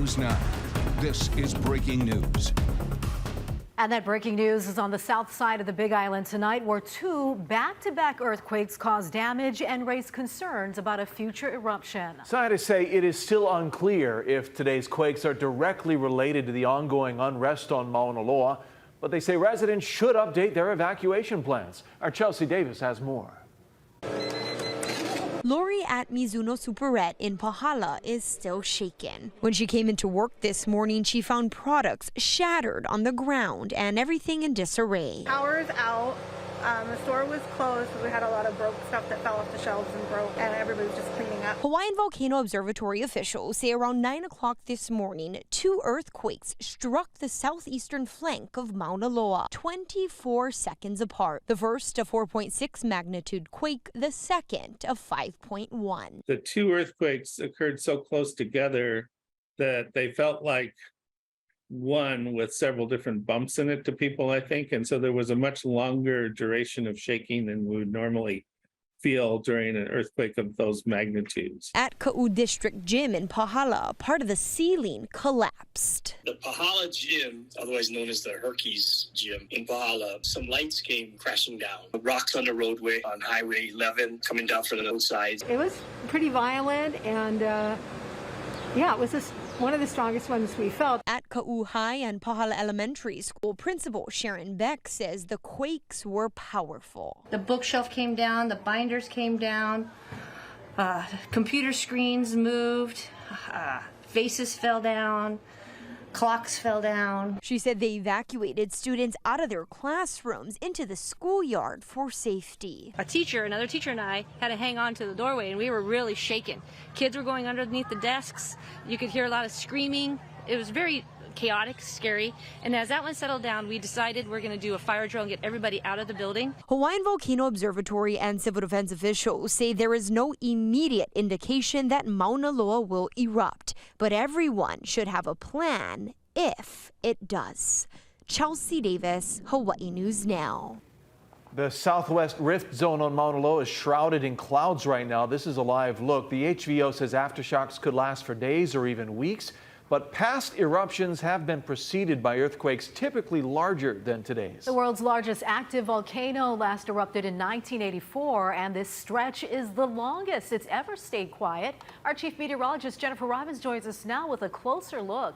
News Now. This is breaking news. And that breaking news is on the south side of the Big Island tonight, where two back-to-back earthquakes caused damage and raised concerns about a future eruption. Scientists say it is still unclear if today's quakes are directly related to the ongoing unrest on Mauna Loa, but they say residents should update their evacuation plans. Our Chelsea Davis has more. Lori at Mizuno Superet in Pahala is still shaken. When she came into work this morning, she found products shattered on the ground and everything in disarray. Power's out. The store was closed, so we had a lot of broke stuff that fell off the shelves and broke, and everybody was just cleaning up. Hawaiian Volcano Observatory officials say around 9 o'clock this morning, two earthquakes struck the southeastern flank of Mauna Loa, 24 seconds apart. The first a 4.6 magnitude quake, the second a 5.1. The two earthquakes occurred so close together that they felt like one with several different bumps in it to people, I think. And so there was a much longer duration of shaking than we would normally feel during an earthquake of those magnitudes. At Ka'u District Gym in Pahala, part of the ceiling collapsed. The Pahala Gym, otherwise known as the Herkes Gym in Pahala, some lights came crashing down. Rocks on the roadway on Highway 11 coming down from the roadside. It was pretty violent, and yeah, it was just one of the strongest ones we felt. At Ka'u High and Pahala Elementary School, Principal Sharon Beck says the quakes were powerful. The bookshelf came down, the binders came down, computer screens moved, vases fell down, clocks fell down. She said they evacuated students out of their classrooms into the schoolyard for safety. Another teacher and I had to hang on to the doorway, and we were really shaken. Kids were going underneath the desks. You could hear a lot of screaming. It was very chaotic, scary. And as that one settled down, we decided we're going to do a fire drill and get everybody out of the building. Hawaiian Volcano Observatory and civil defense officials say there is no immediate indication that Mauna Loa will erupt, but everyone should have a plan if it does. Chelsea Davis, Hawaii News Now. The southwest rift zone on Mauna Loa is shrouded in clouds right now. This is a live look. The HVO says aftershocks could last for days or even weeks. But past eruptions have been preceded by earthquakes typically larger than today's. The world's largest active volcano last erupted in 1984, and this stretch is the longest it's ever stayed quiet. Our chief meteorologist Jennifer Robbins joins us now with a closer look.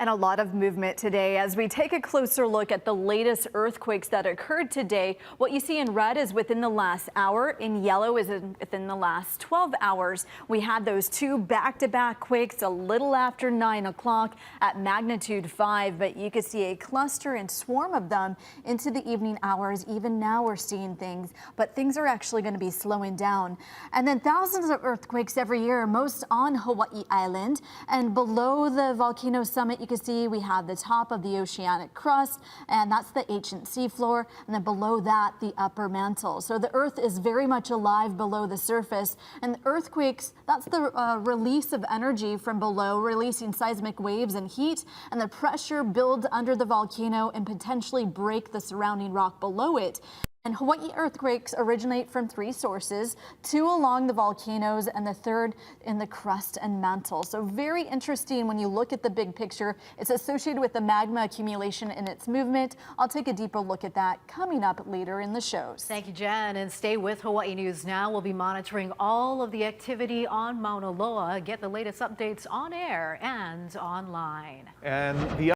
And a lot of movement today as we take a closer look at the latest earthquakes that occurred today. What you see in red is within the last hour. In yellow is within the last 12 hours. We had those two back-to-back quakes a little after 9 o'clock at magnitude 5, but you could see a cluster and swarm of them into the evening hours. Even now we're seeing things, but things are actually going to be slowing down. And then thousands of earthquakes every year, most on Hawaii Island. And below the volcano summit, you can see we have the top of the oceanic crust, and that's the ancient seafloor, and then below that, the upper mantle. So the earth is very much alive below the surface, and the earthquakes, that's the release of energy from below, releasing seismic waves and heat, and the pressure builds under the volcano and potentially break the surrounding rock below it. And Hawaii earthquakes originate from three sources, two along the volcanoes and the third in the crust and mantle. So very interesting when you look at the big picture. It's associated with the magma accumulation and its movement. I'll take a deeper look at that coming up later in the shows. Thank you, Jen, and stay with Hawaii News Now. We'll be monitoring all of the activity on Mauna Loa. Get the latest updates on air and online. And the